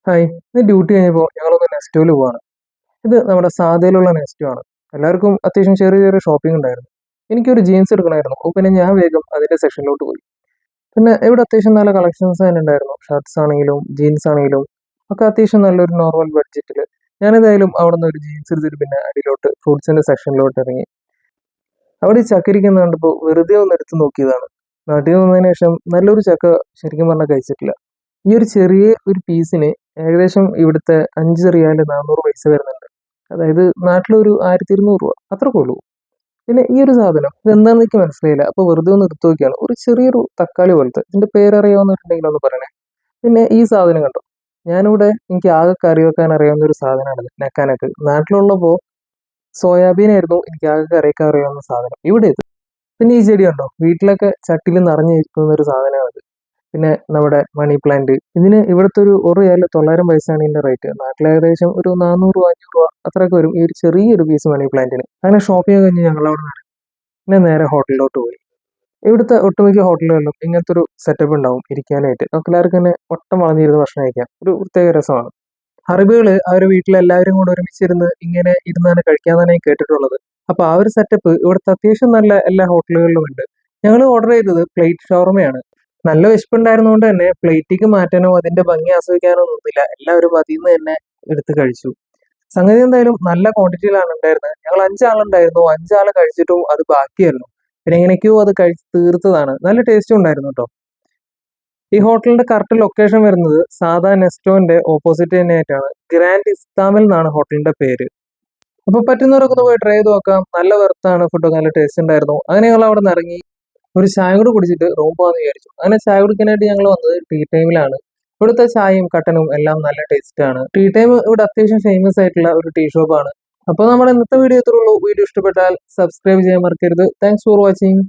Hi, ഇന്ന് duty കഴിഞ്ഞപ്പോൾ ഞങ്ങളൊന്ന് നെസ്റ്റോയിൽ പോവാണ്. ഇത് നമ്മുടെ സാധയിലുള്ള നെസ്റ്റോ ആണ്. എല്ലാവർക്കും അത്യാവശ്യം ചെറിയ ചെറിയ ഷോപ്പിംഗ് ഉണ്ടായിരുന്നു. എനിക്കൊരു ജീൻസ് എടുക്കണമായിരുന്നു. അപ്പോൾ പിന്നെ ഞാൻ വേഗം അതിന്റെ സെക്ഷനിലോട്ട് പോയി. പിന്നെ ഇവിടെ അത്യാവശ്യം നല്ല കളക്ഷൻസ് തന്നെ ഉണ്ടായിരുന്നു. ഷർട്ട്സ് ആണെങ്കിലും ജീൻസ് ആണെങ്കിലും ഒക്കെ അത്യാവശ്യം നല്ലൊരു നോർമൽ ബഡ്ജറ്റിൽ. ഞാനേതായാലും അവിടെ നിന്ന് ഒരു ജീൻസ് എടുത്തിട്ട് പിന്നെ അടിയിലോട്ട് ഫ്രൂട്ട്സിന്റെ സെക്ഷനിലോട്ട് ഇറങ്ങി. അവിടെ ഈ ചക്ക ഇരിക്കുന്നത് കണ്ടപ്പോൾ വെറുതെ ഒന്ന് എടുത്ത് നോക്കിയതാണ്. നാട്ടിൽ വന്നതിന് ശേഷം നല്ലൊരു ചക്ക ശരിക്കും പറഞ്ഞാൽ കഴിച്ചിട്ടില്ല. ഈ ഒരു ചെറിയ ഒരു പീസിന് ഏകദേശം ഇവിടുത്തെ 5 റിയാല് 400 പൈസ വരുന്നുണ്ട്. അതായത് നാട്ടിലൊരു 1200 രൂപ അത്രക്കേ ഉള്ളൂ. പിന്നെ ഈ ഒരു സാധനം ഇതെന്താണെന്ന് എനിക്ക് മനസ്സിലായില്ല. അപ്പോൾ വെറുതെ ഒന്ന് എടുത്ത് നോക്കിയാണ്. ഒരു ചെറിയൊരു തക്കാളി പോലത്തെ. ഇതിന്റെ പേരറിയാവുന്നവരുണ്ടെങ്കിൽ ഒന്ന് പറയണേ. പിന്നെ ഈ സാധനം കണ്ടോ. ഞാനിവിടെ എനിക്ക് ആകെ കറി വെക്കാൻ അറിയാവുന്ന ഒരു സാധനമാണിത്. നെക്കാനക്ക്. നാട്ടിലുള്ളപ്പോൾ സോയാബീനായിരുന്നു എനിക്ക് ആകെ കറി വെക്കാൻ അറിയാവുന്ന സാധനം. ഇവിടെ ഇത്. പിന്നെ ഈ ചെടി കണ്ടോ. വീട്ടിലൊക്കെ ചട്ടിയിൽ നിറഞ്ഞിരിക്കുന്ന ഒരു സാധനമാണ്. പിന്നെ നമ്മുടെ മണി പ്ലാന്റ്. ഇതിന് ഇവിടുത്തെ ഒരു റിയാല് 900 പൈസയാണ് ഇതിന്റെ റേറ്റ്. നാട്ടിൽ ഏകദേശം ഒരു 400 രൂപ 500 രൂപ അത്രയൊക്കെ വരും ഈ ഒരു ചെറിയൊരു പീസ് മണി പ്ലാന്റിന്. അങ്ങനെ ഷോപ്പിംഗ് കഴിഞ്ഞ് ഞങ്ങൾ അവിടെ നിന്ന് പിന്നെ നേരെ ഹോട്ടലിലോട്ട് പോയി. ഇവിടുത്തെ ഒട്ടുമിക്ക ഹോട്ടലുകളിലും ഇങ്ങനത്തെ ഒരു സെറ്റപ്പ് ഉണ്ടാവും ഇരിക്കാനായിട്ട്. നമുക്ക് എല്ലാവർക്കും തന്നെ ഒട്ടം വളഞ്ഞിരുന്ന് ഭക്ഷണം കഴിക്കാം. ഒരു പ്രത്യേക രസമാണ്. അറബികള് അവരുടെ വീട്ടിൽ എല്ലാവരും കൂടെ ഒരുമിച്ചിരുന്ന് ഇങ്ങനെ ഇരുന്നാണ് കഴിക്കാന്നാണ് ഞാൻ കേട്ടിട്ടുള്ളത്. അപ്പൊ ആ ഒരു സെറ്റപ്പ് ഇവിടുത്തെ അത്യാവശ്യം നല്ല എല്ലാ ഹോട്ടലുകളിലും ഉണ്ട്. ഞങ്ങൾ ഓർഡർ ചെയ്തത് പ്ലേറ്റ് ഷവർമയാണ്. നല്ല വിശപ്പുണ്ടായിരുന്നതുകൊണ്ട് തന്നെ പ്ലേറ്റിക്ക് മാറ്റാനോ അതിന്റെ ഭംഗി ആസ്വദിക്കാനോ നിന്നില്ല. എല്ലാവരും അതിൽ നിന്ന് തന്നെ എടുത്ത് കഴിച്ചു. സംഗതി എന്തായാലും നല്ല ക്വാണ്ടിറ്റിയിലാണ് ഉണ്ടായിരുന്നത്. ഞങ്ങൾ 5 ആളുണ്ടായിരുന്നു. 5 ആള് കഴിച്ചിട്ടും അത് ബാക്കിയായിരുന്നു. പിന്നെ എങ്ങനെയൊക്കെയോ അത് കഴിച്ച് തീർത്തതാണ്. നല്ല ടേസ്റ്റും ഉണ്ടായിരുന്നു കേട്ടോ. ഈ ഹോട്ടലിന്റെ കറക്റ്റ് ലൊക്കേഷൻ വരുന്നത് സാധാ നെസ്റ്റോന്റെ ഓപ്പോസിറ്റ് തന്നെയായിട്ടാണ്. ഗ്രാൻഡ് ഇസ്താമിൽ എന്നാണ് ഹോട്ടലിന്റെ പേര്. അപ്പൊ പറ്റുന്നവരൊക്കെ ഒന്ന് പോയി ട്രൈ ചെയ്ത് നോക്കാം. നല്ല വെർത്താണ്. ഫുഡൊക്കെ നല്ല ടേസ്റ്റ് ഉണ്ടായിരുന്നു. അങ്ങനെ ഞങ്ങൾ അവിടെ നിന്ന് ഇറങ്ങി ഒരു ചായ കൂടി കുടിച്ചിട്ട് റൂം പോകാന്ന് വിചാരിച്ചു. അങ്ങനെ ചായ കുടിക്കാനായിട്ട് ഞങ്ങൾ വന്നത് ടീ ടൈമിലാണ്. ഇവിടുത്തെ ചായയും കട്ടനും എല്ലാം നല്ല ടേസ്റ്റ് ആണ്. ടീ ടൈം ഇവിടെ അത്യാവശ്യം ഫേമസ് ആയിട്ടുള്ള ഒരു ടീ ഷോപ്പാണ്. അപ്പോൾ നമ്മുടെ ഇന്നത്തെ വീഡിയോ ഇത്രേ ഉള്ളൂ. വീഡിയോ ഇഷ്ടപ്പെട്ടാൽ സബ്സ്ക്രൈബ് ചെയ്യാൻ മറക്കരുത്. Thanks for watching.